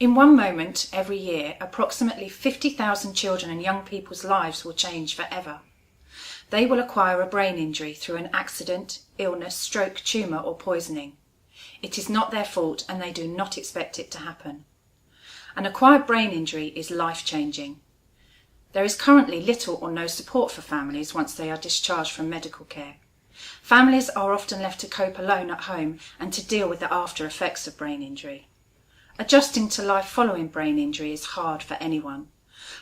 In one moment every year, approximately 50,000 children and young people's lives will change forever. They will acquire a brain injury through an accident, illness, stroke, tumour or poisoning. It is not their fault and they do not expect it to happen. An acquired brain injury is life-changing. There is currently little or no support for families once they are discharged from medical care. Families are often left to cope alone at home and to deal with the after effects of brain injury. Adjusting to life following brain injury is hard for anyone,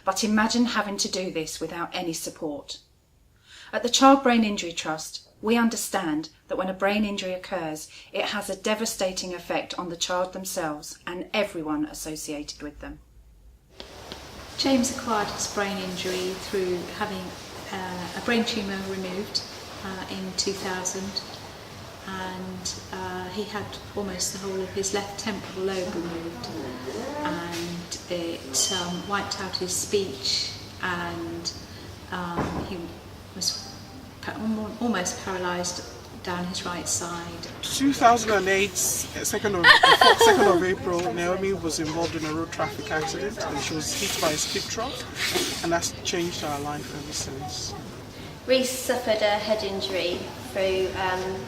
but imagine having to do this without any support. At the Child Brain Injury Trust, we understand that when a brain injury occurs, it has a devastating effect on the child themselves and everyone associated with them. James acquired his brain injury through having a brain tumour removed in 2000, and he had almost the whole of his left temporal lobe removed, and it wiped out his speech, and he was almost paralysed down his right side. 2008, 2nd of April, Naomi was involved in a road traffic accident and she was hit by a skip truck, and that's changed our life ever since. Reece suffered a head injury through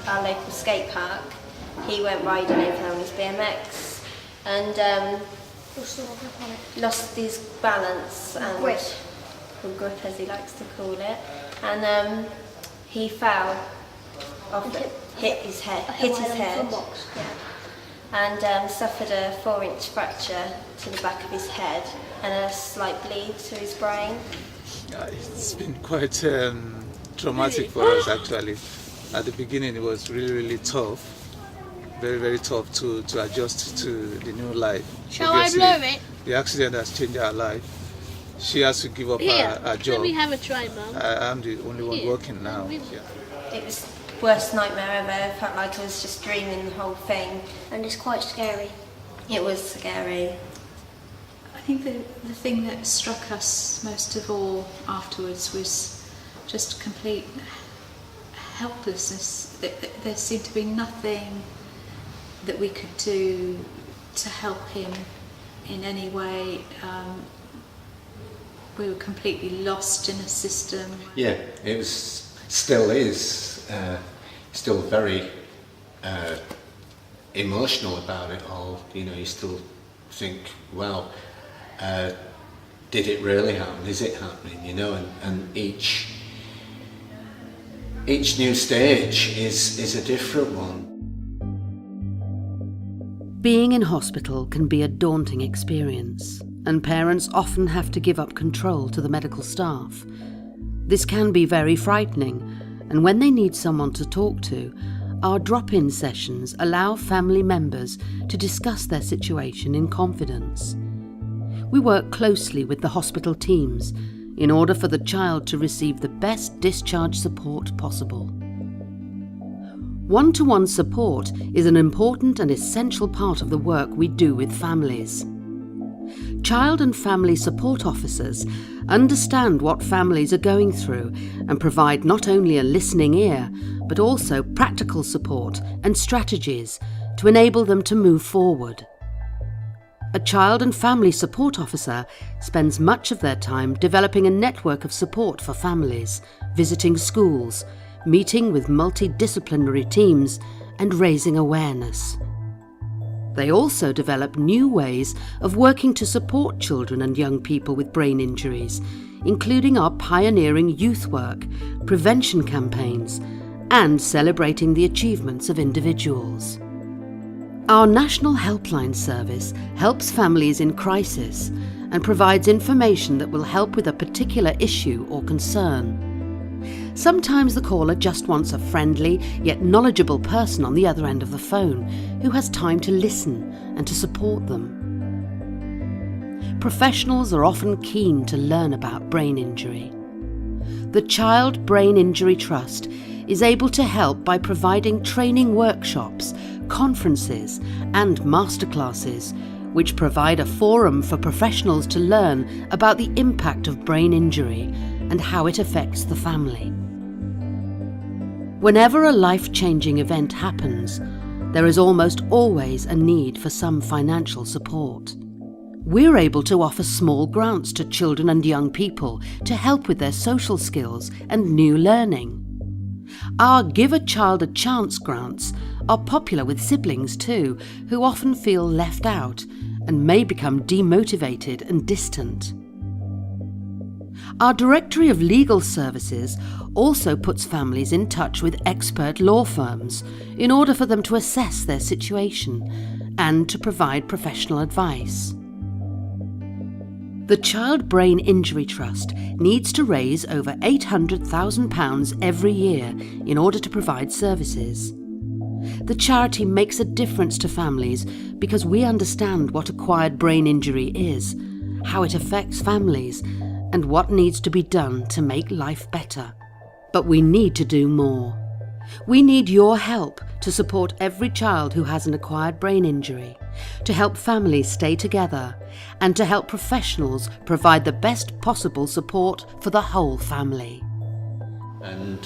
our local skate park. He went riding over on his BMX and lost his balance and grip, or grip as he likes to call it, and he fell off, hit his head, and suffered a 4-inch fracture to the back of his head and a slight bleed to his brain. It's been quite traumatic for us actually. At the beginning it was really tough, very tough to adjust to the new life. Shall obviously, I blow it? The accident has changed our life. She has to give up her job. Let me have a try, Mum. I'm the only one working now. Yeah. It was the worst nightmare ever. I felt like I was just dreaming the whole thing. And it's quite scary. It was scary. I think the thing that struck us most of all afterwards was just complete helplessness. There seemed to be nothing that we could do to help him in any way. We were completely lost in a system. Yeah, it was, still is, still very emotional about it all. You know, you still think, well, did it really happen? Is it happening? You know, and each new stage is a different one. Being in hospital can be a daunting experience, and parents often have to give up control to the medical staff. This can be very frightening, and when they need someone to talk to, our drop-in sessions allow family members to discuss their situation in confidence. We work closely with the hospital teams in order for the child to receive the best discharge support possible. One-to-one support is an important and essential part of the work we do with families. Child and family support officers understand what families are going through and provide not only a listening ear, but also practical support and strategies to enable them to move forward. A child and family support officer spends much of their time developing a network of support for families, visiting schools, meeting with multidisciplinary teams, and raising awareness. They also develop new ways of working to support children and young people with brain injuries, including our pioneering youth work, prevention campaigns, and celebrating the achievements of individuals. Our National Helpline Service helps families in crisis and provides information that will help with a particular issue or concern. Sometimes the caller just wants a friendly yet knowledgeable person on the other end of the phone who has time to listen and to support them. Professionals are often keen to learn about brain injury. The Child Brain Injury Trust is able to help by providing training workshops, conferences and masterclasses which provide a forum for professionals to learn about the impact of brain injury and how it affects the family. Whenever a life-changing event happens, there is almost always a need for some financial support. We're able to offer small grants to children and young people to help with their social skills and new learning. Our Give a Child a Chance grants are popular with siblings too, who often feel left out and may become demotivated and distant. Our Directory of Legal Services also puts families in touch with expert law firms in order for them to assess their situation and to provide professional advice. The Child Brain Injury Trust needs to raise over £800,000 every year in order to provide services. The charity makes a difference to families because we understand what acquired brain injury is, how it affects families, and what needs to be done to make life better. But we need to do more. We need your help to support every child who has an acquired brain injury, to help families stay together, and to help professionals provide the best possible support for the whole family. And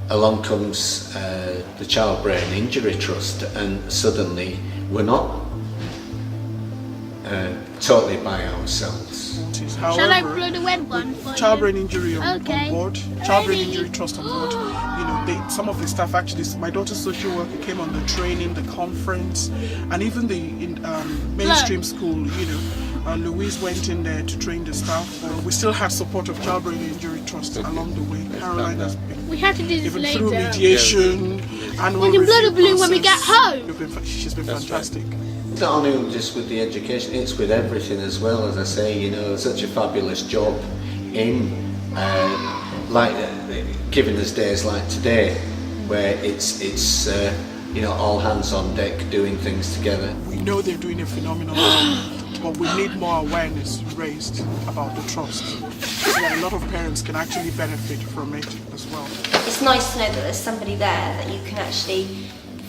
along comes the Child Brain Injury Trust, and suddenly we're not totally by ourselves. Shall I blow the red one for Child you? Brain Injury on Okay. board, Child Brain Injury Trust on board. Some of the staff actually, my daughter's social worker came on the training, the conference, and even the mainstream school. Louise went in there to train the staff. We still had support of Child Brain Injury Trust along the way. Caroline has been, We have to do this even later. through mediation, and We can blow the balloon when we get home. She's been fantastic. Not only just with the education, it's with everything as well. As I say, such a fabulous job in giving us days like today, where it's all hands on deck doing things together. We know they're doing a phenomenal job, but we need more awareness raised about the trust, so that a lot of parents can actually benefit from it as well. It's nice to know that there's somebody there that you can actually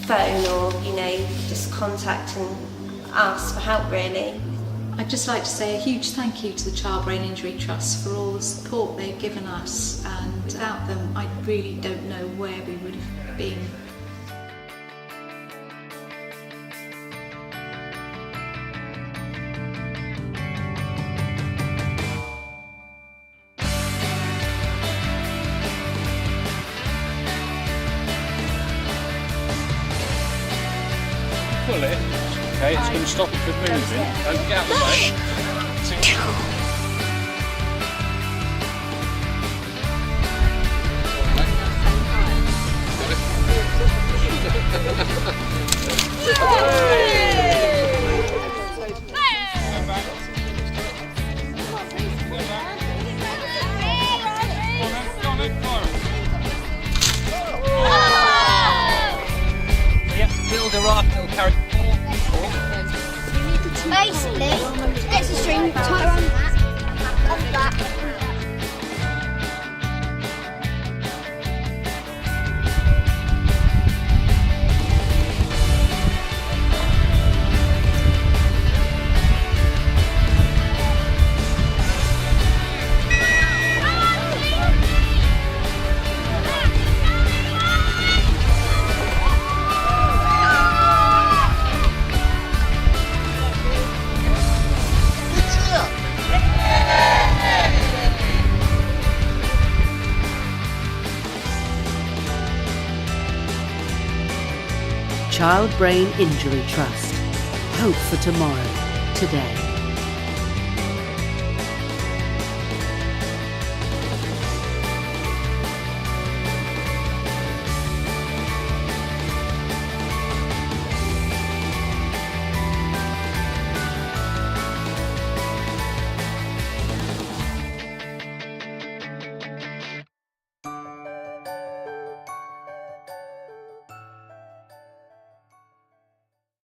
phone or, just contact and ask for help, really. I'd just like to say a huge thank you to the Child Brain Injury Trust for all the support they've given us, and without them I really don't know where we would have been. Pull it. Okay, it's going to stop it from moving. Don't get out of the way. Yep, build a raft, it'll carry. Basically, gets the string, tie around that, off that. Child Brain Injury Trust. Hope for tomorrow, today.